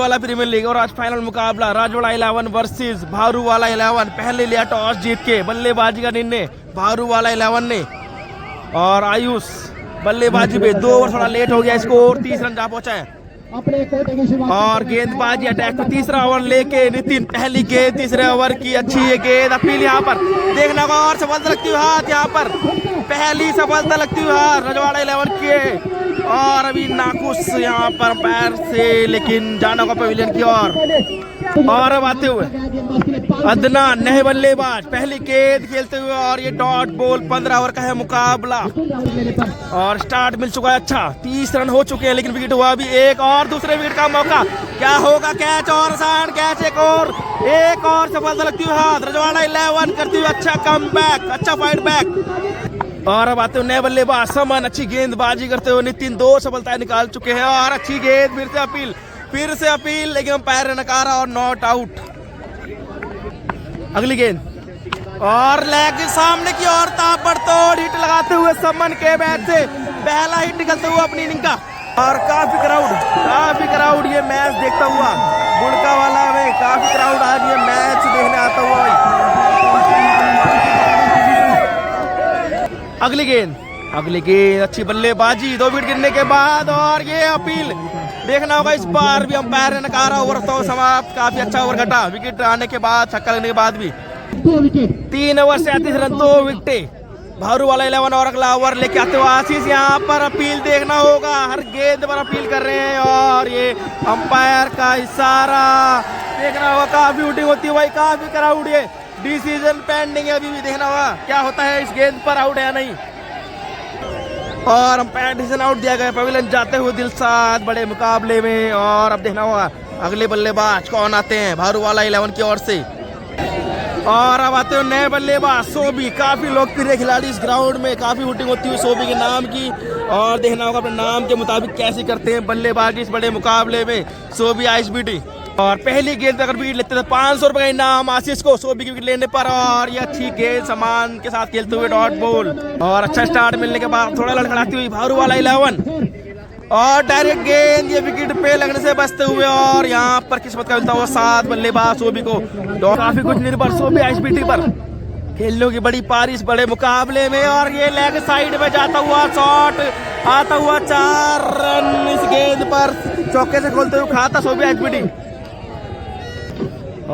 Bharuwala premiere league और आज final मुकाबला राजवाड़ा 11 वर्सेस भारूवाला 11। पहले लिया टॉस जीत के बल्लेबाजी का निर्णय भारूवाला 11 ने और आयुष बल्लेबाजी पे 2 ओवर थोड़ा लेट हो गया, स्कोर 30 रन जा पहुंचा है। और गेंदबाजी अटैक पे तीसरा ओवर लेके नितिन पहली गेंद तीसरे ओवर की अच्छी है गेंद, अपील यहाँ पर देखना होगा और सफलता लगती हुई हाथ, यहाँ पर पहली सफलता लगती हुई हाथ राजवाड़ा 11 की। और अभी नाकुश यहाँ पर पैर से, लेकिन जाना होगा पवेलियन की और अब आते हुए अदनान नए बल्लेबाज पहली गेंद खेलते हुए और ये डॉट बॉल। 15 ओवर का है मुकाबला और स्टार्ट मिल चुका है अच्छा, 30 रन हो चुके हैं, लेकिन विकेट हुआ अभी एक और दूसरे विकेट का मौका, क्या होगा? कैच और आसान कैच, एक और सफलता लगती हुई हाथ, राजवाड़ा 11 करती हुई अच्छा कम बैक, अच्छा फाइट बैक। और अब आते हुए नए बल्लेबाज समन, अच्छी गेंदबाजी करते हुए नितिन 2 सफलताएं निकाल चुके हैं और अच्छी गेंद फिर से अपील, लेकिन अंपायर ने नकारा और नॉट आउट। अगली गेंद और लेग सामने की ओर ताबड़तोड़ हिट लगाते हुए समन के बैट से पहला हिट निकलते हुए अपनी इनिंग का। और काफी क्राउड ये मैच देखता हुआ, बुड़का वाला में काफी क्राउड आज ये मैच देखने आता हुआ भाई। अगली गेंद अच्छी बल्लेबाजी 2 विकेट गिरने के बाद और ये अपील देखना होगा, इस बार भी अंपायर ने नकारा, ओवर तो समाप्त। काफी अच्छा ओवर घटा, विकेट आने के बाद, छक्का लगने के बाद भी 3 ओवर से 38 रन 2 विकेट भारूवाला 11। और अगला ओवर लेके आते हुए आशीष, यहाँ पर अपील देखना होगा, हर गेंद पर अपील कर रहे हैं और ये अंपायर का इशारा देखना होगा। काफी शूटिंग होती है भाई, काफी क्राउड, ये डिसीजन पेंडिंग है, अभी भी देखना होगा क्या होता है, इस गेंद पर आउट है या नहीं। और अंपायर डिसीजन आउट दिया गया, पवेलियन जाते हुए दिलशाद बड़े मुकाबले में। और अब देखना होगा अगले बल्लेबाज कौन आते हैं भारूवाला 11 की ओर से। और अब आते हुए नए बल्लेबाज सोबी, काफी लोकप्रिय खिलाड़ी इस ग्राउंड में, काफी शूटिंग होती है सोबी के नाम की और देखना होगा अपने नाम के मुताबिक कैसे करते हैं बल्लेबाजी इस बड़े मुकाबले में सोबी आईएसबीटी। और पहली गेंद अगर विकेट लेते थे 500 रुपए का इनाम आशीष को सोबी की विकेट लेने पर। और ये अच्छी गेंद सामान के साथ खेलते हुए डॉट बॉल और अच्छा स्टार्ट मिलने के बाद थोड़ा लड़खड़ाती हुई भारूवाला 11 और डायरेक्ट गेंद ये विकेट पे लगने से बचते हुए और यहाँ पर किस्मत का मिलता हुआ 7 बल्लेबाज सोबी को। काफी कुछ निर्भर सोबी आईएसबीटी पर खेलने की बड़ी पारी इस बड़े मुकाबले में। और ये लेग साइड में जाता हुआ शॉट आता हुआ 4 रन इस गेंद पर चौके से खोलते हुए खाता सोबी आईएसबीटी।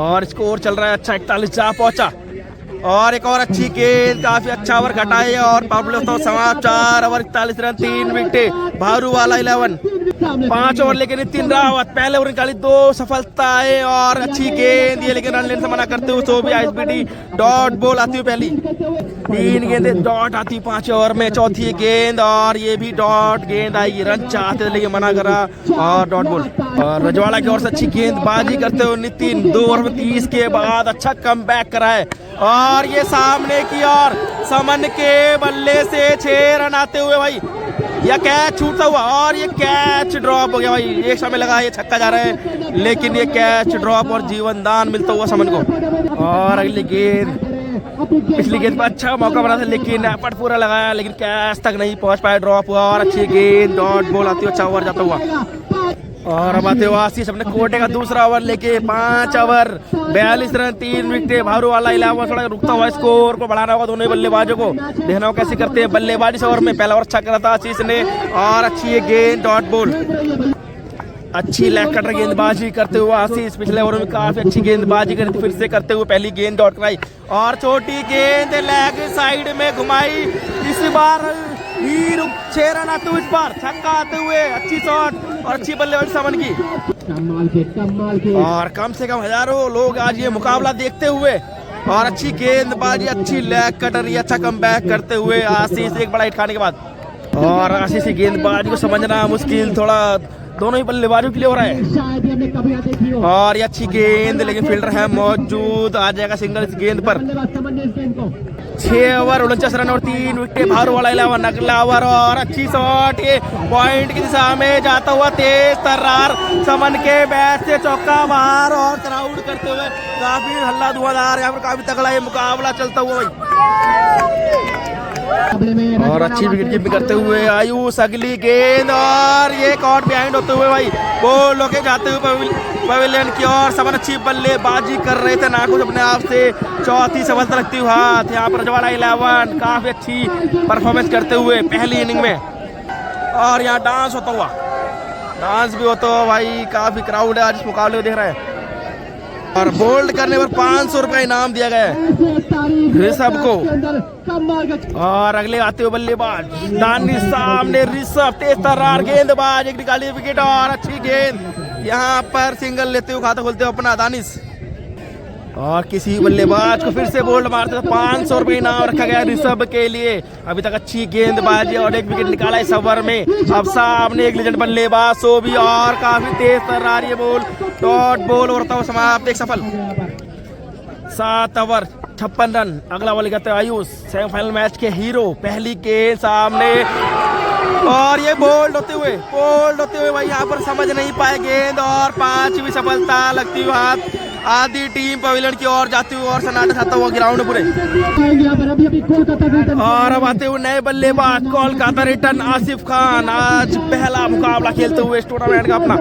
और स्कोर चल रहा है अच्छा, 41 जा पहुंचा। और एक और अच्छी गेंद, काफी अच्छा ओवर घटाए और पावर तो समाप्त। 4 over 41 run 3 wicket Bharuwala 11। 5 over लेके नितिन रावत पहले ओवर निकाली 2 सफलताएं और अच्छी गेंद ये, लेकिन रन लेने से मना करते हुए सोबी आईएसबीटी डॉट बॉल आती हुई पहली 3 गेंदें डॉट आती 5 ओवर में, चौथी गेंद और ये भी डॉट गेंद आई, रन चाहते थे लेकिन मना करा और डॉट बॉल। और रजवाड़ा की ओर से अच्छी गेंदबाजी करते हुए नितिन 2 ओवर में 30 के बाद अच्छा कम बैक करा है। और ये सामने की ओर समन के बल्ले से 6 रन आते हुए भाई, यह कैच छूटता हुआ और ये कैच ड्रॉप हो गया भाई, एक समय लगा ये छक्का जा रहा है, लेकिन ये कैच ड्रॉप और जीवन दान मिलता हुआ समन को। और अगली गेंद पिछली गेंद पर अच्छा मौका बना था, लेकिन एफर्ट पूरा लगाया, लेकिन कैच तक नहीं पहुंच पाया, ड्रॉप हुआ। और अच्छी गेंद डॉट बॉल आती हुई अच्छा ओवर जाता हुआ। और अब आते हुए आशीष अपने कोटे का दूसरा ओवर लेके 5 ओवर 42 रन 3 विकेट भारूवाला 11। थोड़ा रुकता हुआ स्कोर को बढ़ाना होगा दोनों बल्लेबाजों को, देखना होगा कैसे करते हैं बल्लेबाजी इस ओवर में। पहला ओवर अच्छा करा था आशीष ने और अच्छी गेंद डॉट बॉल, अच्छी लेग कटर गेंदबाजी करते हुए आशीष पिछले ओवर में काफी अच्छी गेंदबाजी करी थी, फिर से करते हुए पहली गेंद डॉट कराई और छोटी गेंद लेग साइड में घुमाई, इस बार 6 रन आते हुए, इस बार छक्का आते हुए, अच्छी शॉट और अच्छी बल्लेबाजी समन की। और कम से कम हजारों लोग आज ये मुकाबला देखते हुए और अच्छी गेंदबाजी, अच्छी लेग कटर, ये अच्छा कम बैक करते हुए आशीष एक बड़ा हिट खाने के बाद। और आशीष की गेंदबाजी को समझना मुश्किल थोड़ा दोनों ही बल्लेबाजों के लिए हो रहा है। और ये अच्छी गेंद, लेकिन फील्डर है मौजूद, आ जाएगा सिंगल इस गेंद पर। 6 ओवर 49 रन और 3 विकेट भारूवाला 11। अगला ओवर और अच्छी शॉट, ये पॉइंट की दिशा में जाता हुआ तेज तर्रार समन के बैट से चौका बाहर और क्राउड करते हुए काफी हल्ला धुआंधार, यहाँ पर काफी तगड़ा ये मुकाबला चलता हुआ भाई। और अच्छी विकेट कीपिंग करते हुए आयुष। अगली गेंद और ये कॉट बिहाइंड होते हुए भाई बोल होके जाते हुए पवेलियन की ओर। समन अच्छी बल्लेबाजी कर रहे थे ना कुछ अपने आप से। चौथी सफलता लगती हुई हाथ यहाँ पर रजवाड़ा 11 काफी अच्छी परफॉर्मेंस करते हुए पहली इनिंग में। और यहाँ डांस होता हुआ, डांस भी होता हुआ भाई। काफी क्राउड है आज इस मुकाबले को देख रहे हैं। और बोल्ड करने पर 500 रुपए इनाम दिया गया है ऋषभ को। और अगले आते हुए बल्लेबाज दानिश सामने ऋषभ तेज तर्रार गेंदबाज एक निकाली विकेट और अच्छी गेंद यहाँ पर सिंगल लेते हुए खाता खोलते हुए अपना दानिश। और किसी बल्लेबाज को फिर से बोल्ड मारते तो 500 रुपए इनाम रखा गया ऋषभ के लिए। अभी तक अच्छी गेंदबाजी और एक विकेट निकाला इस ओवर में। अब सामने एक लीजेंड बल्लेबाज सोबी और काफी तेज तर्रार ये बोल डॉट बॉल और तो समाप्त एक सफल। 7 ओवर 56 रन। अगला बॉल करते आयुष सेमीफाइनल मैच के हीरो। पहली गेंद सामने और ये बोल्ड होते हुए भाई यहाँ पर समझ नहीं पाए गेंद और 5वीं सफलता लगती हुई हाथ। आधी टीम पवेलियन की ओर जाती हुई और सन्नाटा छाता हुआ ग्राउंड पूरे। और अब आते हुए नए बल्लेबाज कोलकाता रिटर्न आसिफ खान। आज पहला मुकाबला खेलते हुए इस टूर्नामेंट का अपना।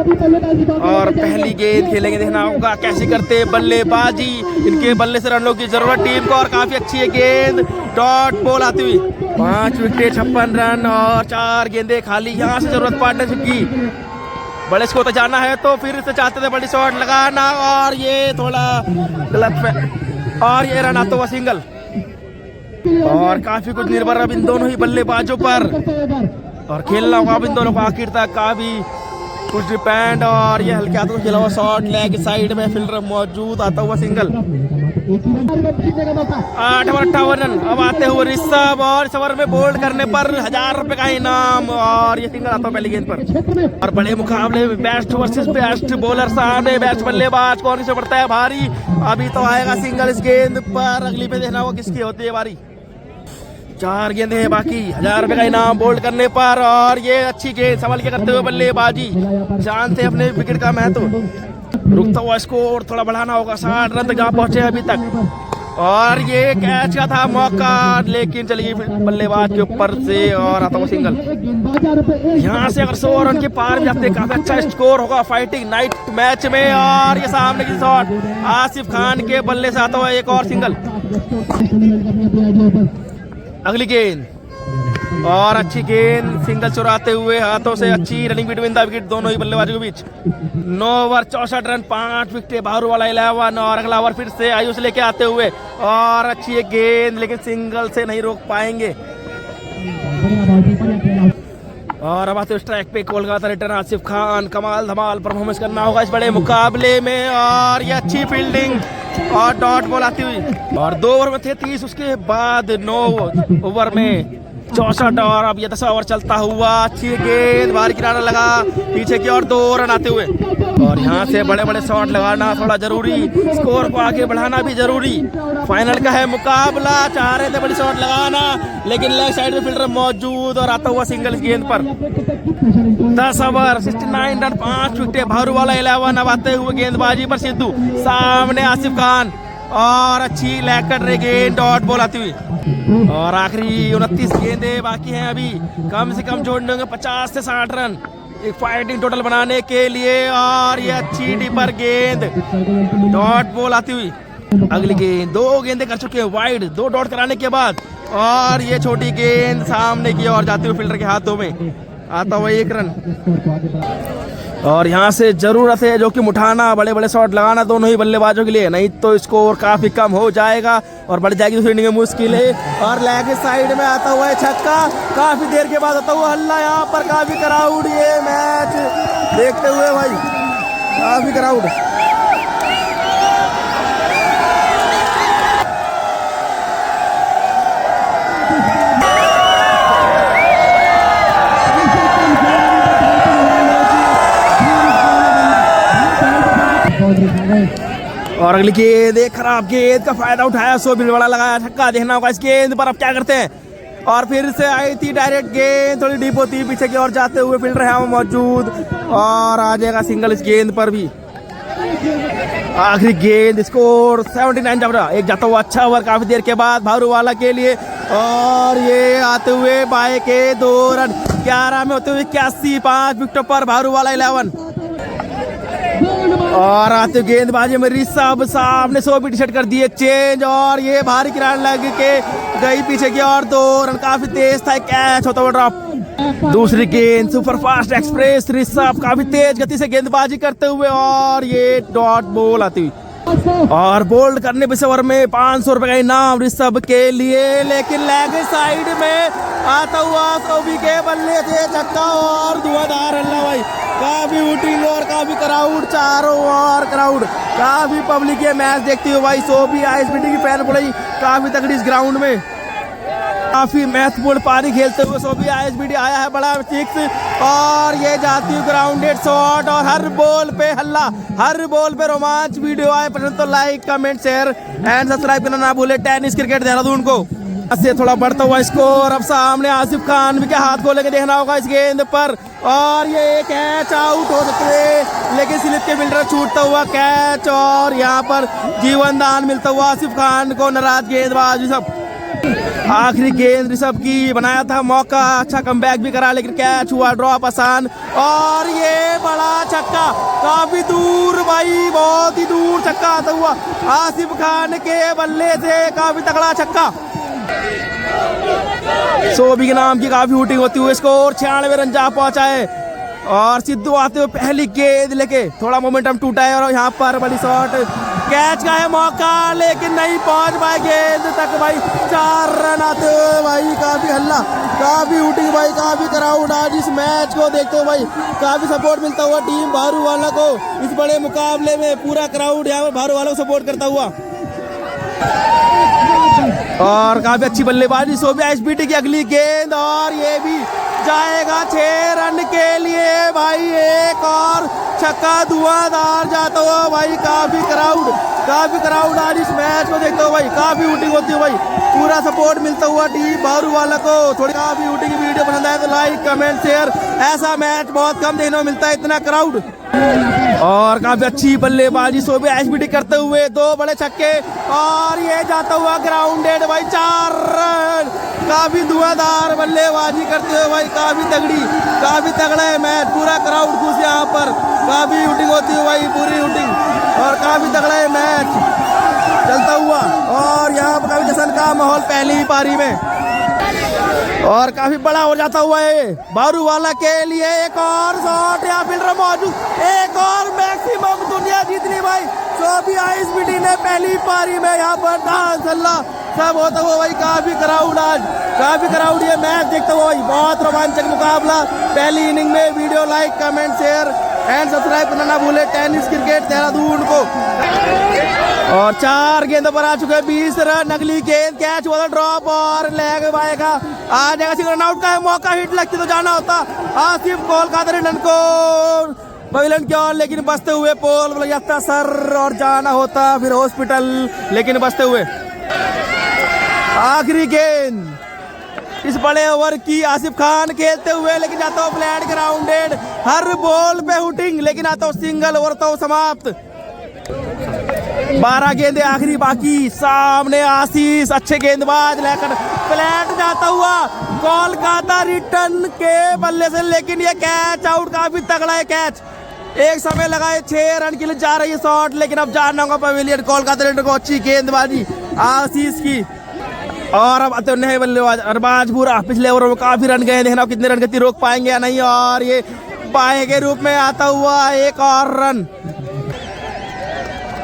और पहली गेंद खेलेंगे, देखना होगा कैसे करते बल्लेबाजी। इनके बल्ले से रनों की जरूरत टीम को और काफी अच्छी है गेंद डॉट बॉल आती हुई। 5 विकेट 56 रन और 4 गेंदे खाली। यहाँ से जरूरत पार्टनरशिप की। बड़े स्कोर तक जाना है तो फिर से चाहते थे बड़ी शॉट लगाना और ये थोड़ा गलत पे और ये रन आता हुआ सिंगल। और काफी कुछ निर्भर अब इन दोनों ही बल्लेबाजों पर और खेलना होगा अब इन दोनों को आखिर तक। काफी कुछ डिपेंड और ये हल्के हाथों से खेला हुआ शॉट लेग साइड में फील्डर मौजूद आता हुआ सिंगल। 8 over 58 run. अब आते हुए ऋषभ और इस ओवर में बोल्ड करने पर 1000 रुपए का इनाम और ये सिंगल आता है पहली गेंद पर। और बड़े मुकाबले में बेस्ट वर्सेस बेस्ट बॉलर सामने बेस्ट बल्लेबाज कौन से पड़ता है भारी। अभी तो आएगा सिंगल इस गेंद पर। अगली पे देखना होगा किसकी होती है बारी। 4 गेंदे हैं बाकी। 1000 रुपए का इनाम बोल्ड करने पर और ये अच्छी गेंद संभल के करते हुए बल्लेबाजी। जानते अपने विकेट का महत्व। रुकता हुआ स्कोर थोड़ा बढ़ाना होगा। 60 रन तक जहाँ पहुंचे अभी तक। और ये कैच का था मौका लेकिन चली गई बल्लेबाज के ऊपर से और आता हुआ सिंगल। यहाँ से अगर 100 रन के पार जाते काफी अच्छा स्कोर होगा फाइटिंग नाइट मैच में। और ये सामने की शॉट आसिफ खान के बल्ले से आता हुआ एक और सिंगल। अगली गेंद और अच्छी गेंद सिंगल चुराते हुए हाथों से अच्छी रनिंग बिटवीन द विकेट दोनों ही बल्लेबाजों के बीच। 9 ओवर 64 रन 5 विकेट बाहर वाला 11 और अगला ओवर फिर से आयुष लेके आते हुए और अच्छी एक गेंद लेकिन सिंगल से नहीं रोक पाएंगे। और अब आते स्ट्राइक पे कोलकाता रिटर्न आसिफ खान। कमाल धमाल परफॉर्मेंस करना होगा इस बड़े मुकाबले में। और ये अच्छी फील्डिंग और डॉट बॉल आती हुई। और 2 ओवर में थे 30 उसके बाद 9 ओवर में 64 और अब ये 10 ओवर चलता हुआ। अच्छी गेंद बाहर किनारा लगा पीछे की और 2 रन आते हुए। और यहाँ से बड़े बड़े शॉट लगाना थोड़ा जरूरी। स्कोर को आगे बढ़ाना भी जरूरी। फाइनल का है मुकाबला। चाह रहे थे बड़ी शॉट लगाना लेकिन लेग साइड में फील्डर मौजूद और आता हुआ सिंगल गेंद पर। 10 ओवर 69 रन 5 विकेट भारू वाला 11। अब आते हुए गेंदबाजी पर सिद्धू सामने आसिफ खान और अच्छी लेग कट रही गेंद डॉट बॉल आती हुई। और आखिरी 29 गेंदे बाकी हैं अभी। कम से कम जोड़ने होंगे 50 से 60 रन एक फाइटिंग टोटल बनाने के लिए। और ये अच्छी डीपर गेंद डॉट बॉल आती हुई। अगली गेंद 2 गेंदे कर चुके हैं वाइड 2 डॉट कराने के बाद। और ये छोटी गेंद सामने की ओर जाती हुई फील्डर के हाथों में आता हुआ 1 रन। और यहाँ से जरूरत है जो कि उठाना बड़े बड़े शॉट लगाना दोनों ही बल्लेबाजों के लिए, नहीं तो स्कोर काफी कम हो जाएगा और बढ़ जाएगी दूसरी इनिंग में मुश्किल है। और लेग साइड में आता हुआ है छक्का। काफी देर के बाद आता हुआ हल्ला। यहाँ पर काफी क्राउड ये मैच देखते हुए भाई काफी क्राउड। और अगली गेंद एक खराब गेंद का फायदा उठाया सोबिल बड़ा लगाया छक्का। देखना होगा इस गेंद पर अब क्या करते हैं। और फिर से आई थी डायरेक्ट गेंद थोड़ी डीप होती पीछे की ओर जाते हुए फील्डर है मौजूद और आ जाएगा सिंगल इस गेंद पर भी। आखिरी गेंद, स्कोर 79 जब रहा। एक जाता हुआ अच्छा ओवर काफी देर के बाद भारूवाला के लिए, और ये आते हुए बाय के 2 रन 11 में होते हुए 81, 5 विकेटों पर भारूवाला 11। और आते गेंदबाजी में ऋषभ साहब ने 100 टी शर्ट कर दिए चेंज, और ये भारी किरान लग के गई पीछे की, और 2 रन काफी तेज था, कैच होता हुआ ड्रॉप। दूसरी गेंद सुपरफास्ट एक्सप्रेस, ऋषभ काफी तेज गति से गेंदबाजी करते हुए, और ये डॉट बॉल आती हुई, और बोल्ड करने पे ओवर में 500 रुपए का इनाम ऋषभ के लिए। लेकिन लेग साइड में आता हुआ सोबी के बल्ले से छक्का, और धुआंधार हल्ला भाई, काफी हूटिंग और काफी क्राउड, चारों ओर क्राउड, काफी पब्लिक ये मैच देखती हुई भाई। सोबी आईएसबीटी की फैन पड़ी काफी तगड़ी इस ग्राउंड में, काफी महत्वपूर्ण पारी खेलते हुए सोबी आईएसबीटी आया है बड़ा 6, और ये जाती हुई ग्राउंडेड शॉट, और हर बॉल पे हल्ला, हर बॉल पे रोमांच। वीडियो आए पसंद तो like comment share and subscribe करना ना भूले। टेनिस क्रिकेट देहरादून को से थोड़ा बढ़ता हुआ स्कोर। अब सामने आसिफ खान भी क्या हाथ को लेके देखना होगा इस गेंद पर, और ये कैच आउट हो सकते हैं, लेकिन स्लिप के फील्डर छूटता हुआ कैच, और यहाँ पर जीवन दान मिलता हुआ आसिफ खान को। नाराज गेंदबाज ऋषभ, आखिरी गेंद ऋषभ की, बनाया था मौका, अच्छा कमबैक भी करा, लेकिन कैच हुआ ड्रॉप आसान, और ये बड़ा छक्का काफी दूर भाई, बहुत ही दूर छक्का आता हुआ आसिफ खान के बल्ले से, काफी तगड़ा छक्का। सोबी के नाम की काफी हूटिंग होती हुई, स्कोर 96 रन जा पहुंचा है, और सिद्धू आते हुए पहली गेंद लेके थोड़ा मोमेंटम टूटा है, और यहाँ पर बड़ी शॉट, कैच का है मौका, लेकिन नहीं पहुंच पाए गेंद तक भाई। 4 रन आते हुए भाई, काफी हल्ला, काफी हूटिंग भाई, काफी क्राउड आज इस मैच को देखते हुए भाई, काफी सपोर्ट मिलता हुआ टीम भारूवाला को इस बड़े मुकाबले में। पूरा क्राउड यहाँ पर भारूवाला को सपोर्ट करता हुआ, और काफी अच्छी बल्लेबाजी सोबी आईएसबीटी की। अगली गेंद, और ये भी जाएगा 6 रन के लिए भाई, एक और छक्का धुआंधार जाता हुआ भाई। काफी क्राउड आज इस मैच को देखते हो भाई, काफी हूटिंग होती है भाई, पूरा सपोर्ट मिलता हुआ टीम भारूवाला को। थोड़ी काफी हूटिंग की वीडियो पसंद आए तो लाइक कमेंट शेयर, ऐसा मैच बहुत कम देखने को मिलता है, इतना क्राउड। और काफी अच्छी बल्लेबाजी सोबी आईएसबीटी करते हुए, 2 बड़े छक्के, और ये जाता हुआ ग्राउंडेड भाई, 4 रन, काफी धुआंधार बल्लेबाजी करते हुए भाई, काफी तगड़ा है मैच, पूरा क्राउड खुश यहाँ पर, काफी हूटिंग होती है भाई, पूरी हूटिंग, और काफी तगड़ा है मैच चलता हुआ, और यहाँ पर काफी जश्न का माहौल पहली पारी में, और काफी बड़ा हो जाता हुआ है भारूवाला के लिए। एक और शॉट, यहाँ फील्डर मौजूद, एक और मैक्सिमम दुनिया जीतनी भाई। सोबी आईएसबीटी ने पहली पारी में यहाँ पर डांस हल्ला सब होता हुआ भाई, काफी क्राउड ये मैच देखता हुआ भाई, बहुत रोमांचक मुकाबला पहली इनिंग में। Video like comment share and subscribe करना ना भूले टेनिस क्रिकेट देहरादून को। और 4 गेंदों पर आ चुके हैं 20 रन। अगली गेंद कैच हुआ था ड्रॉप, और लेग बाय का आ जाएगा, सिंगल रन आउट का है मौका, हिट लगती तो जाना होता आसिफ कोलकाता रिटर्न को पवेलियन की ओर, लेकिन बचते हुए पोल लग जाता सर, और जाना होता फिर हॉस्पिटल, लेकिन बचते हुए। आखिरी गेंद इस बड़े ओवर की, आसिफ खान खेलते हुए, लेकिन जाता हो फ्लैट ग्राउंडेड, हर बॉल पे हुटिंग, लेकिन आता हो सिंगल, ओवर तो समाप्त। 12 गेंदे आखिरी बाकी, सामने आशीष अच्छे गेंदबाज लेकर फ्लैट जाता हुआ कोलकाता रिटर्न के बल्ले से, लेकिन ये कैच आउट, काफी तगड़ा है कैच। एक समय लगाए 6 रन के लिए जा रही है शॉट, लेकिन अब जाना होगा पवेलियन कोलकाता रिटर्न को। अच्छी गेंदबाजी आशीष की, और अब आते नए बल्लेबाज अरबाज पूरा, पिछले ओवर में काफी रन गए, देखना कितने रन गति रोक पाएंगे या नहीं, और ये बाएं के रूप में आता हुआ एक और रन,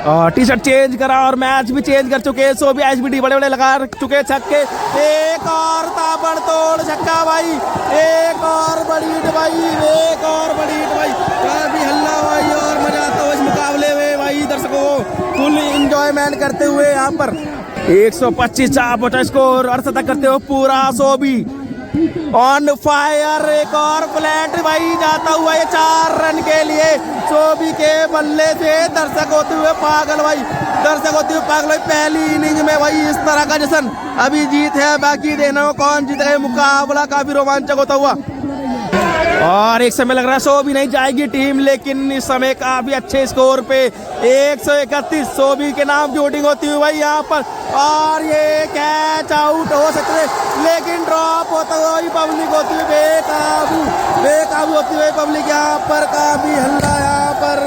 और टी शर्ट चेंज करा और मैच भी चेंज कर चुके हैं। सोबी आईएसबीटी बड़े लगा चुके छक्के, एक और ताबड़तोड़ छक्का भाई, एक और बड़ी हिट भाई, काफी हल्ला भाई, और मजा आता हुआ इस मुकाबले में भाई, दर्शकों को फुल इंजॉयमेंट करते हुए यहाँ पर 125 चार स्कोर, अर्धशतक करते हो पूरा सोबी ऑन फायर। एक और फ्लैट भाई जाता हुआ ये 4 रन के लिए सोबी के बल्ले से, दर्शक होते हुए पागल भाई, पहली इनिंग में भाई इस तरह का जश्न। अभी जीत है, बाकी देखना कौन जीतेगा, मुकाबला काफी रोमांचक होता हुआ। और एक समय लग रहा है 100 भी नहीं जाएगी टीम, लेकिन इस समय काफी अच्छे स्कोर पे 131 100 भी के नाम की वोटिंग होती हुई भाई यहाँ पर। और ये कैच आउट हो सकते लेकिन ड्रॉप होता हुआ पब्लिक होती हुई बेकाबू होती हुई पब्लिक यहाँ पर। काफी हल्ला यहाँ पर,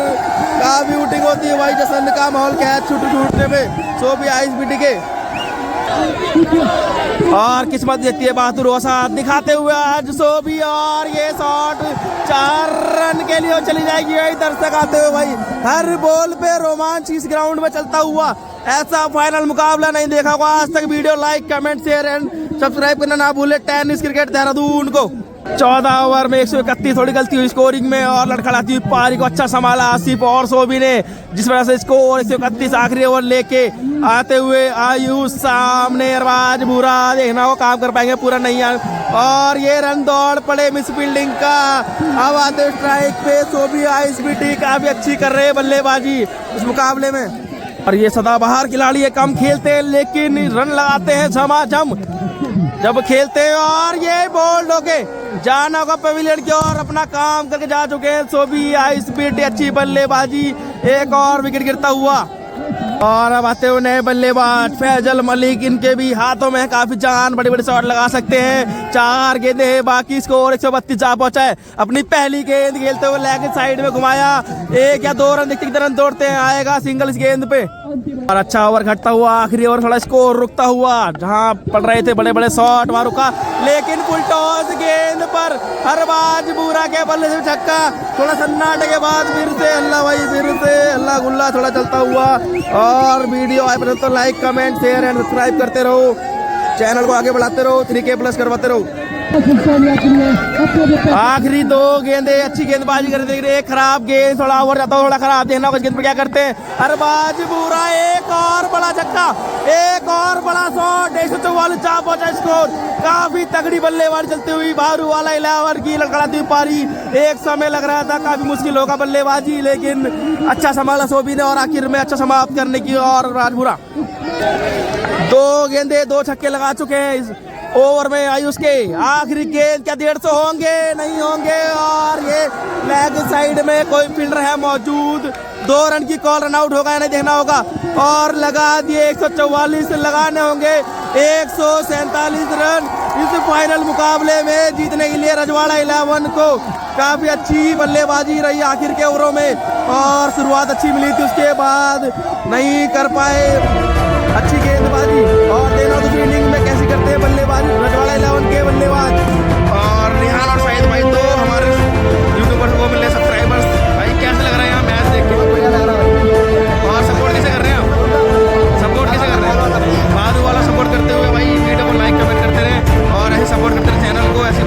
काफी वोटिंग होती है भाई, जश्न का माहौल कैच छूटने में 100 भी आइस बीटी के। और किस्मत देती है बहादुर औसात दिखाते हुए आज 100 भी। और ये शॉट 4 रन के लिए चली जाएगी भाई, दर्शक आते हुए भाई। हर बॉल पे रोमांच इस ग्राउंड में चलता हुआ, ऐसा फाइनल मुकाबला नहीं देखा होगा आज तक। Video like, comment, share and subscribe करना ना भूले। टेनिस क्रिकेट देहरादून को 14 ओवर में 131, थोड़ी गलती हुई स्कोरिंग में और लड़खड़ाती हुई पारी को अच्छा संभाला आसिफ और सोबी ने, जिस वजह से स्कोर 131 आखिरी ओवर लेके आते हुए आयुष सामने अरबाज बुरा देखना वो काम कर पाएंगे पूरा नहीं और ये रन दौड़ पड़े मिस फील्डिंग का। अब आते स्ट्राइक पे सोबी आइस बीटी काफी अच्छी कर रहे हैं बल्लेबाजी इस मुकाबले में। और ये सदाबहार खिलाड़ी है, कम खेलते हैं लेकिन रन लगाते हैं झमाझम जब खेलते हैं। और ये बोल्ड होके जाना होगा पवेलियन की ओर, अपना काम करके जा चुके हैं सोबी आइस बीटी। अच्छी बल्लेबाजी, एक और विकेट गिरता हुआ। और अब आते हुए नए बल्लेबाज फैजल मलिक, इनके भी हाथों में काफी जान, बड़े बड़े शॉट लगा सकते हैं। 4 गेंदे हैं बाकी, स्कोर 132 जा पहुंचा है। अपनी पहली गेंद खेलते हुए लेग साइड में घुमाया, 1 या 2 रन देखते रन दौड़ते हैं, आएगा सिंगल इस गेंद पे। और अच्छा ओवर घटता हुआ आखिरी ओवर, थोड़ा स्कोर रुकता हुआ, जहां पड़ रहे थे बड़े बड़े शॉट वहां रुका, लेकिन फुल टॉस गेंद पर अरबाज बुरा के बल्ले से छक्का। थोड़ा सन्नाटे के बाद फिर से हल्ला भाई, फिर से हल्ला गुल्ला थोड़ा चलता हुआ। और वीडियो आए पसंद तो like, comment, share and subscribe करते रहो, चैनल को आगे बढ़ाते रहो, 3K+ करवाते रहो। आखिरी 2 गेंदे अच्छी गेंदबाजी कर देख रहे, एक खराब गेंद, थोड़ा ओवर जाता थोड़ा खराब, देखना गेंद पर क्या करते हैं। अरबाज बुरा, एक और बड़ा छक्का, एक और बड़ा शॉट, 144 जा पहुंचा स्कोर। काफी तगड़ी बल्लेबाजी चलती हुई भारू वाला 11 ओवर की लड़खड़ाती हुई पारी। एक समय लग रहा था काफी मुश्किल होगा बल्लेबाजी, लेकिन अच्छा संभाला सोबी ने और आखिर में अच्छा समाप्त करने की। और राजपुरा 2 गेंदे 2 छक्के लगा चुके हैं इस ओवर में आयुष के। आखिरी गेंद क्या 150 होंगे, नहीं होंगे। और ये लेग साइड में कोई फील्डर है मौजूद, 2 रन की कॉल, रन आउट होगा या नहीं देखना होगा। और लगा दिए 144 लगाने होंगे, 147 रन इस फाइनल मुकाबले में जीतने के लिए रजवाड़ा 11 को। काफी अच्छी बल्लेबाजी रही आखिर के ओवरों में और शुरुआत अच्छी मिली थी, उसके बाद नहीं कर पाए अच्छी गेंदबाजी। और देखना दूसरी इनिंग में कैसी करते हैं बल्लेबाजी रजवाड़ा 11 के बल्लेबाज। और रिहान और शाहिद भाई तो हमारे यूट्यूबर को मिले सब्सक्राइबर्स, भाई कैसे लग रहा है यहाँ मैच देख के? बढ़िया लग रहा है। और सपोर्ट कैसे कर रहे हैं आप? सपोर्ट कैसे कर रहे हैं? बाजू वाला सपोर्ट करते हुए भाई वीडियो को लाइक, कमेंट करते रहे और ऐसे सपोर्ट करते रहे चैनल को ऐसे।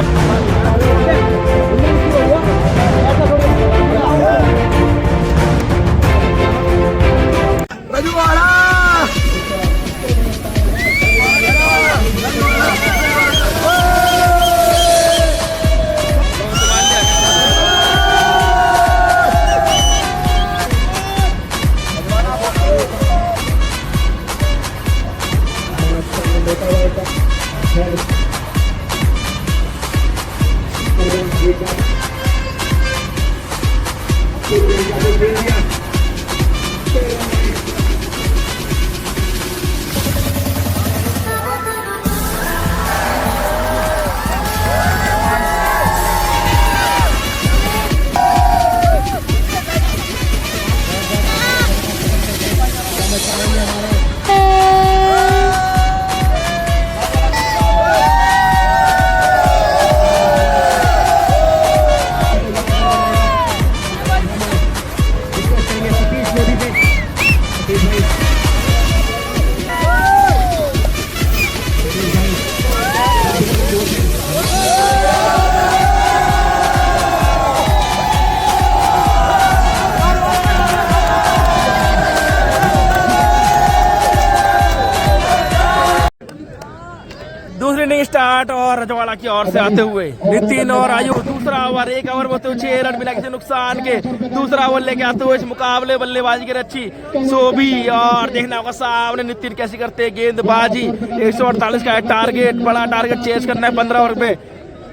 दूसरी इनिंग स्टार्ट और रजवाड़ा की ओर से आते हुए नितिन और आयु। दूसरा ओवर, 1 ओवर में 6 रन मिला किसी नुकसान के। दूसरा ओवर लेके आते हुए इस मुकाबले बल्लेबाजी की अच्छी सोबी। और देखना होगा सामने नितिन कैसी करते हैं गेंदबाजी। 148 का टारगेट, बड़ा टारगेट चेस करना है 15 ओवर में।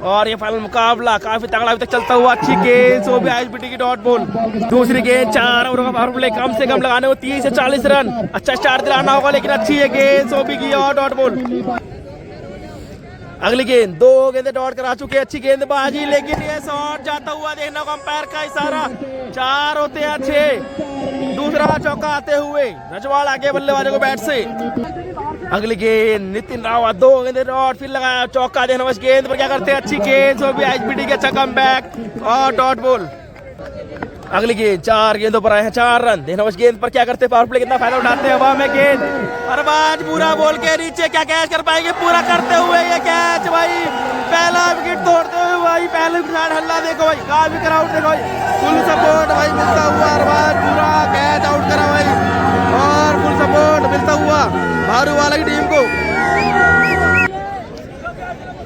और ये फाइनल मुकाबला काफी तगड़ा अभी तक चलता हुआ। अच्छी गेंद सो भी आईएसबीटी की डॉट बॉल। दूसरी गेंद 4 ओवर का पावर प्ले, कम से कम लगाने हो 30 से 40 रन। अच्छा स्टार्ट दिलाना होगा, लेकिन अच्छी है गेंद सो भी की और डॉट बॉल। अगली गेंद 2 गेंदे डॉट करा चुके, अच्छी गेंदबाजी, लेकिन ये शॉट जाता हुआ देखना को अंपायर का इशारा। 4 होते हैं 6, दूसरा चौका आते हुए रजवाड़ा आगे बल्लेबाजों को बैट से। अगली गेंद नितिन रावत 2 गेंदे डॉट, फिर लगाया चौका, देखना बस गेंद पर क्या करते हैं, अच्छी गेंद सो भी आईएसबीटी के अच्छा कमबैक और डॉट बॉल। अगली गेंद 4 गेंदों पर आए हैं 4 रन, देखना बस गेंद पर क्या करते हैं, पावर प्ले कितना फायदा उठाते हैं। हवा में गेंद अरबाज पूरा बॉल के नीचे, क्या कैच कर पाएंगे, पूरा करते हुए ये कैच भाई, पहला विकेट तोड़ते हुए भाई, पहले हल्ला देखो भाई, काफी क्राउड देखो भाई, फुल सपोर्ट भाई मिलता हुआ, अरबाज पूरा कैच आउट करा भाई और फुल सपोर्ट मिलता हुआ भारू वाला की टीम को।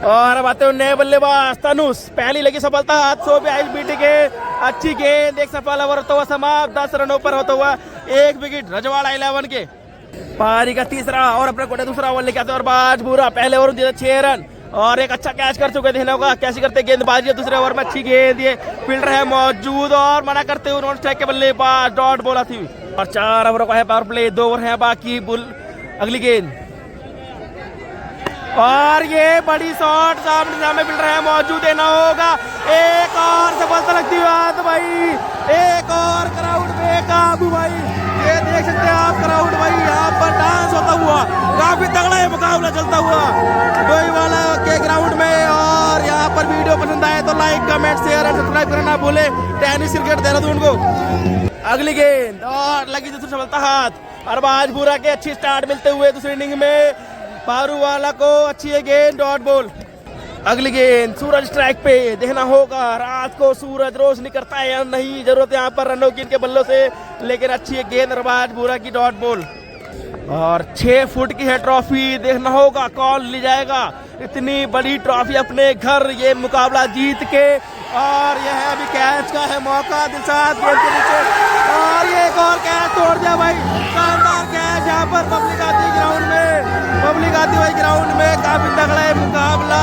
और अब आते हुए नए बल्लेबाज तनुष, पहली लगी सफलता हाथ सो भी आईएसबीटी के। अच्छी गेंद, एक सफल ओवर होता हुआ समाप्त, 10 रनों पर होता हुआ 1 विकेट रजवाड़ा 11 के। पारी का तीसरा और अपने कोटे दूसरा ओवर लेके आते हैं और बाज बुरा, पहले ओवर दिए 6 रन और एक अच्छा कैच कर चुके थे। होगा कैसे करते गेंदबाजी है दूसरे ओवर में, अच्छी गेंद, ये फील्डर है मौजूद और मना करते हुए नॉन स्ट्राइक के बल्लेबाज, डॉट बॉल आती हुई और 4 ओवर का है पावर प्ले, 2 ओवर है बाकी। बुल अगली गेंद और ये बड़ी शॉट, सामने फील्डर है मौजूद, देना होगा, एक और सफलता लगती हुई हाथ भाई, एक और क्राउड बेकाबू भाई, ये देख सकते हैं आप क्राउड भाई यहाँ पर डांस होता हुआ, काफी तगड़ा है मुकाबला चलता हुआ डोईवाला के ग्राउंड में। और यहाँ पर वीडियो पसंद आए तो लाइक कमेंट शेयर और सब्सक्राइब करना भूले। टेनिस क्रिकेट देहरादून को। अगली गेंद और लगी दूसरी सफलता हाथ, अरबाज बुरा के अच्छी स्टार्ट मिलते हुए दूसरी इनिंग में, पारू वाला को अच्छी है गेंद, डॉट बॉल। अगली गेंद सूरज स्ट्राइक पे, देखना होगा रात को सूरज रोशनी करता है या नहीं, जरूरत है यहाँ पर रनों की इनके बल्लों से, लेकिन अच्छी है गेंद अरबाज बुरा की, डॉट बॉल। और 6 फुट की है ट्रॉफी, देखना होगा कौन ले जाएगा इतनी बड़ी ट्रॉफी अपने घर, ये मुकाबला जीत के। और यह है अभी कैच का है मौका, दिलशाद गेंद के नीचे और ये एक और कैच तोड़ दिया भाई, शानदार कैच यहाँ पर पब्लिक आती है ग्राउंड में, पब्लिक आती हुई ग्राउंड में, काफी तगड़ा है मुकाबला।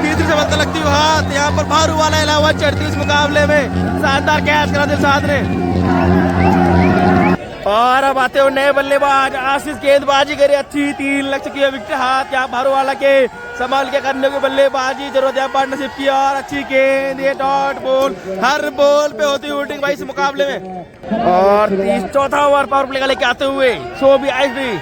तीसरी सफलता लगती हुई हाथ, यहाँ पर भारू वाला 11 चढ़ती इस मुकाबले में, शानदार कैच करा दिलशाद ने। और अब आते हुए नए बल्लेबाज आशीष, गेंदबाजी करे अच्छी, 3 लग चुकी है विकेट हाथ, यहाँ भारू वाला के संभाल के करने की बल्लेबाजी, जरूरत है पार्टनरशिप की और अच्छी गेंद, ये डॉट बॉल, हर बॉल पे होती हुई भाई इस मुकाबले में। और 4था ओवर पावर प्ले का लेके आते हुए सो भी आईएसबी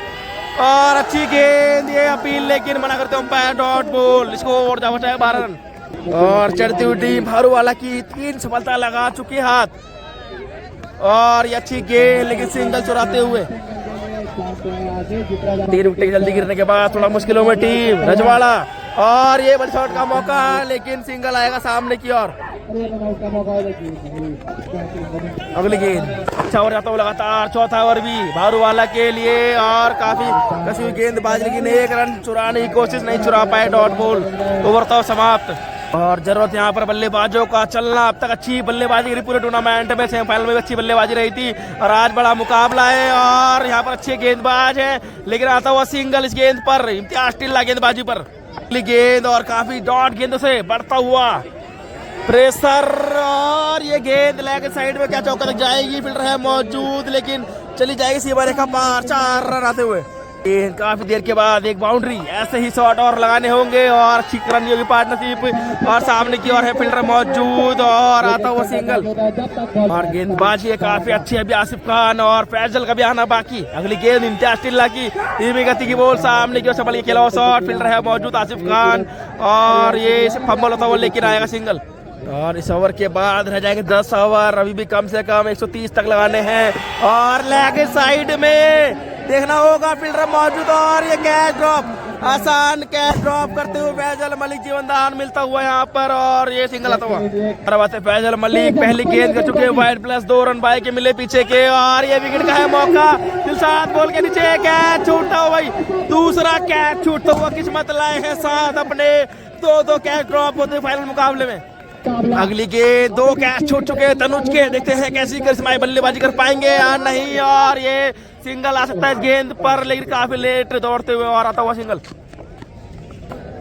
और अच्छी गेंद, ये अपील लेकिन मना करते अंपायर, डॉट बॉल, इसको और जा बचाया 12 रन। और चढ़ती हुई टीम भारू वाला की 3 सफलता लगा चुकी हाथ और ये अच्छी गेंद, लेकिन सिंगल चुराते हुए 3 विकेट जल्दी गिरने के बाद थोड़ा मुश्किलों में टीम रजवाड़ा। और ये बड़ी शॉट का मौका, लेकिन सिंगल आएगा सामने की ओर। अगली गेंद अच्छा ओवर जाता हुआ लगातार, 4था ओवर भी भारू वाला के लिए और काफी कसी हुई गेंदबाजी, लेकिन 1 रन चुराने की कोशिश नहीं चुरा पाए, डॉट बॉल, ओवर तो समाप्त। और जरूरत यहाँ पर बल्लेबाजों का चलना, अब तक अच्छी बल्लेबाजी रही पूरे टूर्नामेंट में, सेमीफाइनल में भी अच्छी बल्लेबाजी रही थी और आज बड़ा मुकाबला है। और यहाँ पर अच्छे गेंदबाज है, लेकिन आता हुआ सिंगल इस गेंद पर, इम्तियाज टिल्ला गेंदबाजी पर। गेंद और काफी डॉट गेंदों से बढ़ता हुआ प्रेशर और ये गेंद लेग साइड में, क्या चौका तक जाएगी, फील्डर है मौजूद, लेकिन चली जाएगी सीमा रेखा पार, 4 रन आते हुए। काफी देर के बाद एक बाउंड्री, ऐसे ही शॉट और लगाने होंगे और अच्छी करनी होगी पार्टनरशिप। और सामने की ओर है फील्डर मौजूद और आता हुआ सिंगल और गेंदबाजी काफी अच्छी है अभी आसिफ खान और फैजल का भी आना बाकी। अगली गेंद इम्तियाज टिल्ला की धीमी गति की बॉल, सामने की ओर संभल के खेला हुआ शॉट, फील्डर है मौजूद आसिफ खान और ये फंबल होता हुआ लेकिन आएगा सिंगल। और इस ओवर के बाद रह जाएंगे 10 ओवर, अभी भी कम से कम 130 तक लगाने हैं। और लेग साइड में देखना होगा फील्डर मौजूद और ये कैच ड्रॉप, आसान कैच ड्रॉप करते हुए फैजल मलिक जीवनदान मिलता हुआ यहाँ पर और ये सिंगल आता हुआ। फैजल मलिक पहली गेंद कर चुके हैं, वाइड प्लस 2 रन बाई के मिले पीछे के और ये विकेट का है मौका, दिलशाद बॉल के नीचे कैच छूटता हुआ भाई, दूसरा कैच छूटता हुआ, किस्मत लाए हैं साथ अपने, 2 कैच ड्रॉप होते फाइनल मुकाबले में। अगली गेंद 2 कैच छूट चुके हैं तनुज के, देखते हैं कैसी करिश्माई बल्लेबाजी कर पाएंगे या नहीं। और ये सिंगल आ सकता है इस गेंद पर, लेकिन काफी लेट दौड़ते हुए और आता हुआ सिंगल।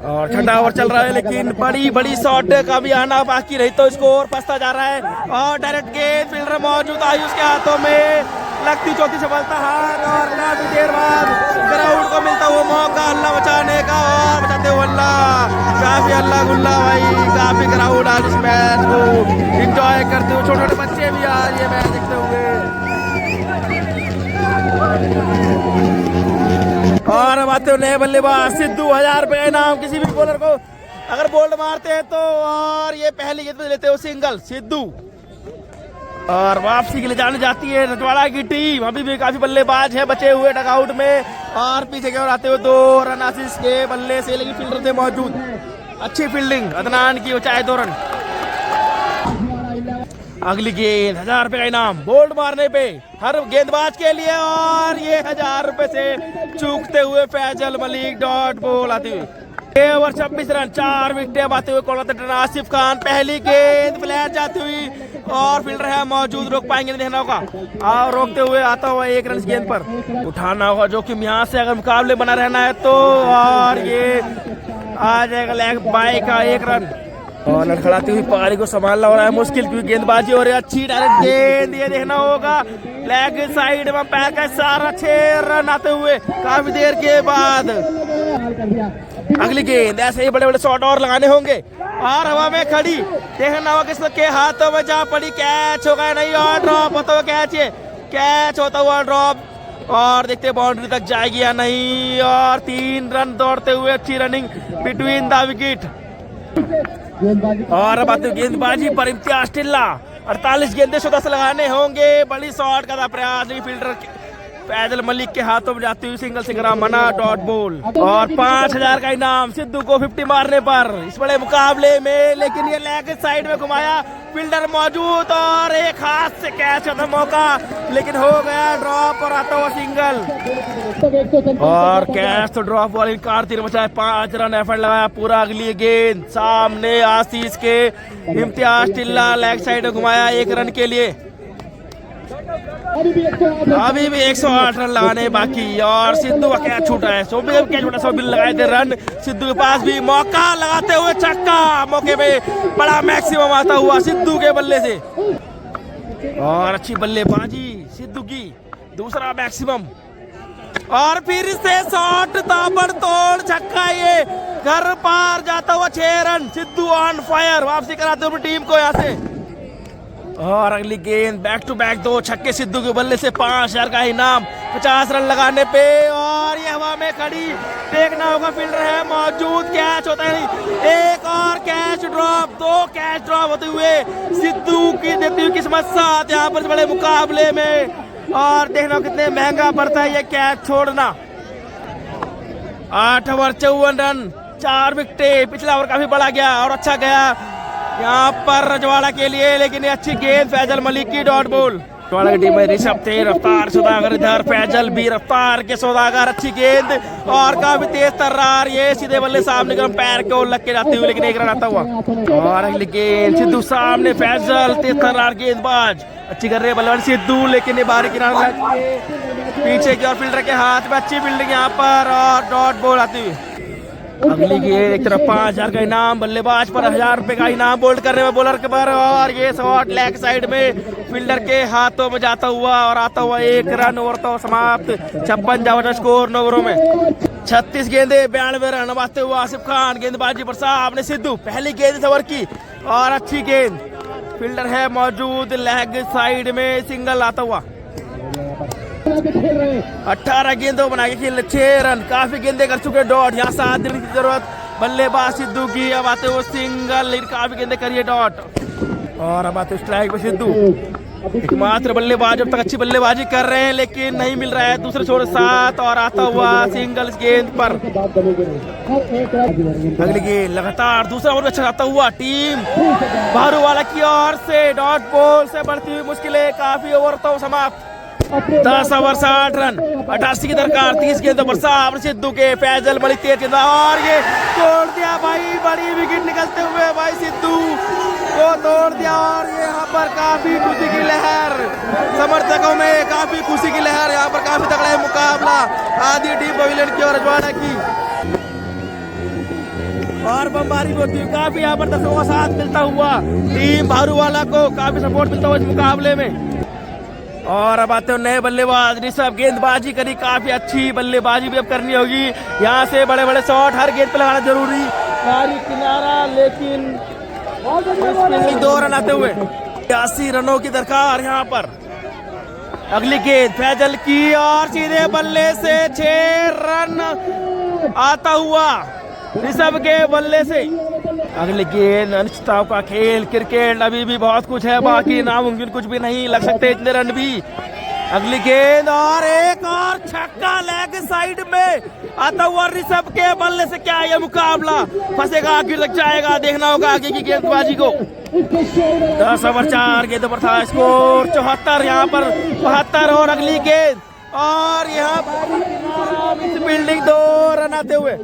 और ठंडा ओवर चल रहा है, लेकिन बड़ी बड़ी शॉट का भी आना बाकी रही तो स्कोर फंसता जा रहा है। और डायरेक्ट गेंद फील्डर मौजूद आयुष के हाथों में, लगती चौथी सफलता हार। और काफी देर बाद ग्राउंड को मिलता हुआ मौका हल्ला मचाने का, और बचाते हुए हल्ला, काफी हल्ला गुल्ला भाई, काफी ग्राउंड आज इस मैच को एंजॉय करते हुए, छोटे छोटे बच्चे भी आज ये मैच देखते हुए। और अब आते हुए नए बल्लेबाज सिद्धू, 1000 रुपए का इनाम किसी भी बॉलर को अगर बोल्ड मारते हैं तो। और ये पहली गेंद पे लेते हो सिंगल सिद्धू, और वापसी के लिए जाने जाती है रजवाड़ा की टीम। अभी भी काफी बल्लेबाज है बचे हुए डगआउट में, और पीछे की ओर आते हुए 2 रन आशीष के बल्ले से, लेकिन फील्डर थे मौजूद। अच्छी फील्डिंग अदनान की, चाहे 2 रन। अगली गेंद 1000 रुपए का इनाम बोल्ड मारने पे हर गेंदबाज के लिए, और ये 1000 रुपए से चूकते हुए फैजल मलिक, डॉट बॉल आती हुई। 6 ओवर 26 रन, 4 विकेट आते हुए कोलकाता आसिफ खान। पहली गेंद फ्लैट जाती हुई, और फील्डर है मौजूद, रोक पाएंगे नहीं, देखना होगा। और रोकते हुए आता हुआ 1 रन गेंद पर उठाना होगा, जो कि यहाँ से अगर मुकाबले बना रहना है तो। और ये आ जाएगा लेग बाय का 1 रन, और लड़खड़ाती हुई पारी को संभालना हो रहा है मुश्किल, क्योंकि गेंदबाजी हो रही है अच्छी। डायरेक्ट गेंद ये देखना होगा, लेग साइड में पैर का सारा 6 रन आते हुए काफी देर के बाद। अगली गेंद ऐसे ही बड़े बड़े शॉट और लगाने होंगे, और हवा में खड़ी देखना होगा किसके हाथों में जा पड़ी, कैच होगा नहीं, और ड्रॉप होता हुआ कैच होता हुआ ड्रॉप, और देखते बाउंड्री तक जाएगी या नहीं। और 3 रन दौड़ते हुए अच्छी रनिंग बिटवीन द विकेट। और अब आते गेंदबाजी पर इम्तियाज टिल्ला, 48 गेंदे 10 लगाने होंगे, बड़ी शॉट का था प्रयास, नहीं फील्डर फैजल मलिक के हाथों में जाती हुई सिंगल सिंगरा मना, डॉट बॉल। और 5000 का इनाम सिद्धू को 50 मारने पर इस बड़े मुकाबले में, लेकिन ये लेग साइड में घुमाया, फील्डर मौजूद, और एक हाथ से कैच होता मौका, लेकिन हो गया ड्रॉप और आता हुआ सिंगल। और कैच तो ड्रॉप वाली कारतीर बचाए, 5 रन एफर्ट लगाया पूरा। अगली गेंद सामने आशीष के, इम्तियाज टिल्ला लेग साइड में घुमाया 1 रन के लिए। अभी भी 108 रन लगाने बाकी, और सिद्धू का कैच छूटा है, सोबिल लगाए थे रन। सिद्धू के पास भी मौका, लगाते हुए छक्का, मौके पे बड़ा मैक्सिमम आता हुआ सिद्धू के बल्ले से। और अच्छी बल्लेबाजी सिद्धू की, दूसरा मैक्सिमम, और फिर से शॉट ताबड़तोड़ छक्का, ये घर पार जाता हुआ 6 रन। सिद्धू ऑन फायर, वापसी कराते हुए टीम को यहाँ से। और अगली गेंद बैक टू बैक 2 छक्के सिद्धू के बल्ले से, 5000 का इनाम 50 रन लगाने पे। और ये हवा में खड़ी, देखना होगा फील्डर है मौजूद, कैच होता है, एक और कैच ड्रॉप, 2 कैच ड्रॉप होते हुए सिद्धू की देती हुई किस्मत साथ यहाँ पर बड़े मुकाबले में। और देखना कितने महंगा पड़ता है ये कैच छोड़ना। 8 ओवर 54 रन, 4 विकेट, पिछला ओवर काफी बड़ा गया और अच्छा गया यहाँ पर रजवाड़ा के लिए, लेकिन ये अच्छी गेंद फैजल मलिक की, डॉट बॉल। रजवाड़ा की टीम में ऋषभ थे, रफ्तार सौदागर इधर, फैजल भी रफ्तार के सौदागर, अच्छी गेंद और काफी तेज तर्रार, ये सीधे बल्ले सामने का पैर को लग के जाते हुए, लेकिन 1 रन आता हुआ। और अगली गेंद सिद्धू सामने, फैजल तेज तर्रार गेंदबाज, अच्छी कर रहे हैं बल्लेबाज सिद्धू, लेकिन ये बाहरी किनारा पीछे की और फील्डर के हाथ में, अच्छी फील्डिंग यहाँ पर, और डॉट बॉल आती हुई। अगली गेंद एक तरफ 5000 का इनाम, बल्लेबाज पर 1000 रुपए का इनाम बोल्ड करने में बॉलर के पर, और ये शॉट लेग साइड में फील्डर के हाथों में जाता हुआ और आता हुआ 1 रन। ओवर तो समाप्त, 56 जावटा स्कोर 9 ओवरों में। 36 गेंदे 92 रन नवाजते हुआ आसिफ खान, गेंदबाजी पर सामने सिद्धू, पहली गेंद ओवर की, और अच्छी गेंद, फील्डर है मौजूद, लेग साइड में सिंगल आता हुआ। 18 गेंदों बना के खेल 6 रन, काफी गेंदे कर चुके डॉट, यहाँ 7 दिन की जरूरत बल्लेबाज सिद्धू की। अब आते हुए सिंगल, लेकिन काफी गेंदे करिए डॉट, और अब आते स्ट्राइक पे सिद्धू, एकमात्र बल्लेबाज अब तक अच्छी बल्लेबाजी कर रहे हैं, लेकिन नहीं मिल रहा है दूसरे छोर 7, और आता हुआ सिंगल गेंद पर। अगली गेंद लगातार दूसरा ओवर अच्छा आता हुआ, टीम भारूवाला की ओर से, डॉट बॉल से बढ़ती हुई मुश्किलें, काफी ओवर तो समाप्त। 10 ओवर 60 रन, 88 की दरकार, 30 गेंदों पर सामने सिद्धू के, फैजल मलिक तेज गेंदा, और ये तोड़ दिया भाई, बड़ी विकेट निकलते हुए भाई सिद्धू को तोड़ दिया। और यहाँ पर काफी खुशी की लहर, समर्थकों में काफी खुशी की लहर, यहाँ पर काफी तगड़ा मुकाबला आदि टीम पवेलियन की और रजवाड़ा की। और बमबारी भी होती है। काफी यहाँ पर दर्शकों का साथ मिलता हुआ टीम भारूवाला को काफी सपोर्ट मिलता हुआ इस मुकाबले में। और अब आते हो नए बल्लेबाज ऋषभ। गेंदबाजी करी काफी अच्छी, बल्लेबाजी भी अब करनी होगी। यहाँ से बड़े बड़े शॉट हर गेंद पे लगाना जरूरी। बाहरी किनारा, लेकिन 2 रन आते हुए 80 रनों की दरकार यहाँ पर। अगली गेंद फैजल की और सीधे बल्ले से 6 रन आता हुआ ऋषभ के बल्ले से। अगली गेंद अनिश्चितताओं का खेल, क्रिकेट अभी भी बहुत कुछ है बाकी, नामुमकिन कुछ भी नहीं, लग सकते इतने रन भी। अगली गेंद और एक और छक्का लेग साइड में आता हुआ ऋषभ के बल्ले से। क्या ये मुकाबला फंसेगा, आखिर तक जाएगा, देखना होगा आगे की गेंदबाजी को। 10 ओवर 4 गेंदों पर था स्कोर 74, यहाँ पर 72। और अगली गेंद और यहाँ फील्डिंग 2 रन आते हुए।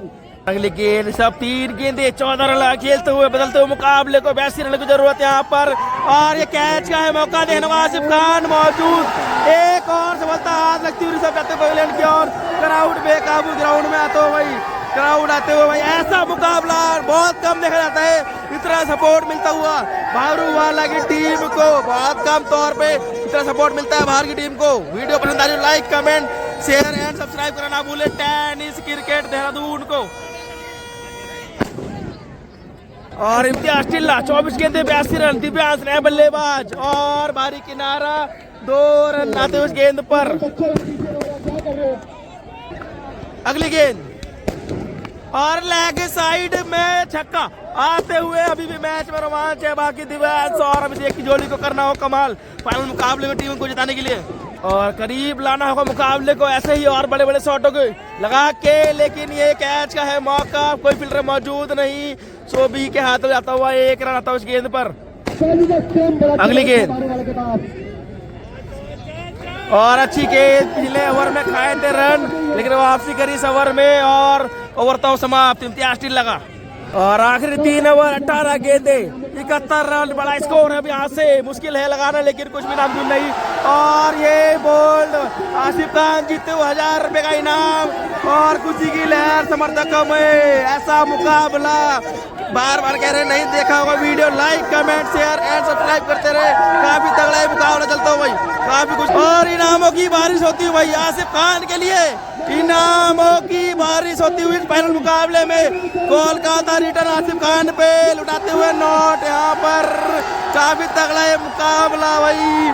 अगली गेंद सब 3 गेंदे 14 रन खेलते हुए बदलते हुए मुकाबले को 82 रन की जरूरत है यहाँ पर। और ये कैच का है मौका, देखने को आसिफ खान मौजूद। एक और सफलता हाथ लगती हुई सब जाते हुए इंग्लैंड की और क्राउड बेकाबू ग्राउंड में आते हुए भाई, क्राउड आते हुए भाई। ऐसा मुकाबला बहुत कम देखा जाता है, इतना सपोर्ट मिलता हुआ भारूवाला की टीम को, बहुत कम तौर पे इतना सपोर्ट मिलता है बाहर की टीम को। वीडियो पसंद आ जाए like comment share and subscribe करना ना भूले टेनिस क्रिकेट देहरादून को। और इम्तियाज टिल्ला 24 गेंदे 82 रन, दिव्यांश नया बल्लेबाज और बाहरी किनारा 2 रन आते हुए गेंद पर। अगली गेंद और लेग साइड में छक्का आते हुए अभी भी मैच में रोमांच है बाकी। दिव्यांश और अभिषेक की जोड़ी को करना हो कमाल फाइनल मुकाबले में टीम को जिताने के लिए, और करीब लाना होगा मुकाबले को ऐसे ही और बड़े बड़े शॉटों के लगा के। लेकिन ये कैच का है मौका, कोई फील्डर मौजूद नहीं, सोबी के हाथों जाता हुआ 1 रन आता हुआ उस गेंद पर। अगली गेंद और अच्छी गेंद, पिछले ओवर में खाए थे रन लेकिन वापसी करी इस ओवर में और ओवर तो समाप्त। इम्तियाज टिल्ला लगा और आखिरी 3 ओवर 18 गेंदे 71 रन, बड़ा स्कोर है। अब यहाँ से मुश्किल है लगाना लेकिन कुछ भी नामुमकिन नहीं। और ये बोल्ड आसिफ खान जीते हुए 1000 रुपए का इनाम और खुशी की लहर समर्थकों में। ऐसा मुकाबला बार बार कह रहे नहीं देखा होगा, video like comment share and subscribe करते रहे। काफी तगड़ा मुकाबला चलता हो भाई, काफी कुछ और इनामों की बारिश होती है भाई आसिफ खान के लिए। इनामों की बारिश होती हुई फाइनल मुकाबले में कोलकाता रिटर्न आसिफ खान पे लुटाते हुए नोट। यहाँ पर काफी तगड़ा ये मुकाबला भाई,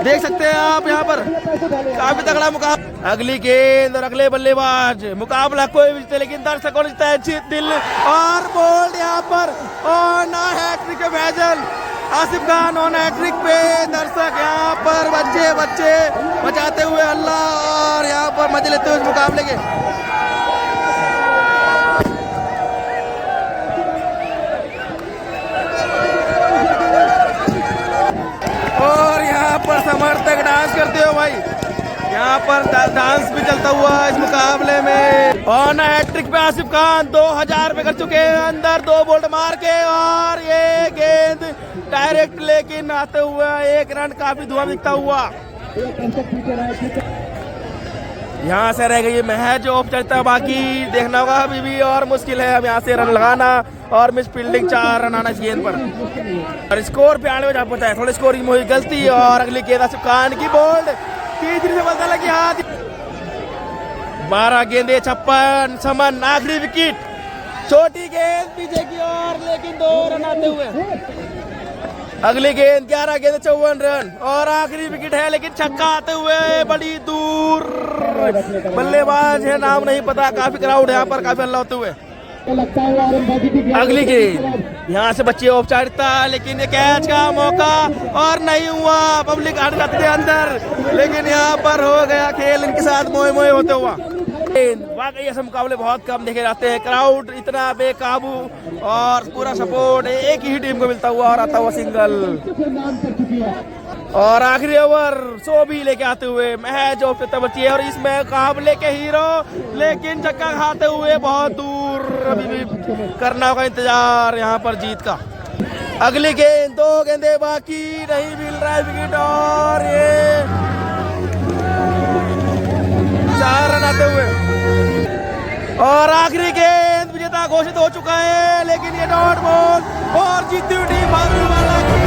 देख सकते हैं आप यहाँ पर काफी तगड़ा मुकाबला। अगली गेंद और अगले बल्लेबाज, मुकाबला कोई भी जीते लेकिन दर्शकों ने जीता है जीत दिल। और बोल्ड यहाँ पर और ना हैट्रिक के फैजल आसिफ खान ऑन हैट्रिक पे, दर्शक यहाँ पर बच्चे बचाते हुए अल्लाह और यहाँ पर मजे लेते हुए इस मुकाबले के। और यहाँ पर समर्थक डांस करते हो भाई, यहाँ पर डांस भी चलता हुआ इस मुकाबले में। और हैट्रिक पे आसिफ खान 2000 रुपए कर चुके हैं अंदर 2 बोल्ट मार के। और ये गेंद डायरेक्ट लेकिन आते हुए 1 रन, काफी धुआं दिखता हुआ। यहाँ से रह गई महज औपचारिकता, बाकी देखना होगा अभी भी और मुश्किल है। अब यहाँ से रन लगाना और मिस फील्डिंग 4 रन आना इस गेंद पर। और स्कोर 92 जा पहुंचा है, थोड़ी स्कोरिंग में हुई गलती। और अगली गेंद आसिफ खान की बोल्ड, तीसरी से बदला लगी हाथ। 12 गेंदे 56 समन, आखिरी विकेट। छोटी गेंद पीछे की ओर लेकिन 2 रन आते हुए। अगली गेंद 11 गेंद 54 रन और आखिरी विकेट है लेकिन छक्का आते हुए बड़ी दूर। बल्लेबाज है नाम नहीं पता, काफी क्राउड है यहाँ पर, काफी हल्ला होते हुए। अगली गेंद यहाँ से बच्चे औपचारिकता लेकिन ये कैच का मौका और नहीं हुआ, पब्लिक हट जाते थे अंदर लेकिन यहाँ पर हो गया खेल इनके साथ मोए मोए होते हुआ। वाकई ऐसे मुकाबले बहुत कम देखे जाते हैं, क्राउड इतना बेकाबू और पूरा सपोर्ट एक ही टीम को मिलता हुआ और आता हुआ सिंगल। और आखिरी ओवर 100 भी लेके आते हुए महज बची है और इसमें मुकाबले के हीरो लेकिन छक्का खाते हुए बहुत दूर। अभी भी करना होगा इंतजार यहाँ पर जीत का। अगली गेंद 2 गेंदे बाकी, नहीं मिल रहा है विकेट और ये 4 रन आते हुए। और आखिरी गेंद विजेता घोषित हो चुका है, लेकिन ये डॉट बॉल और जीती हुई टीम भारूवाला की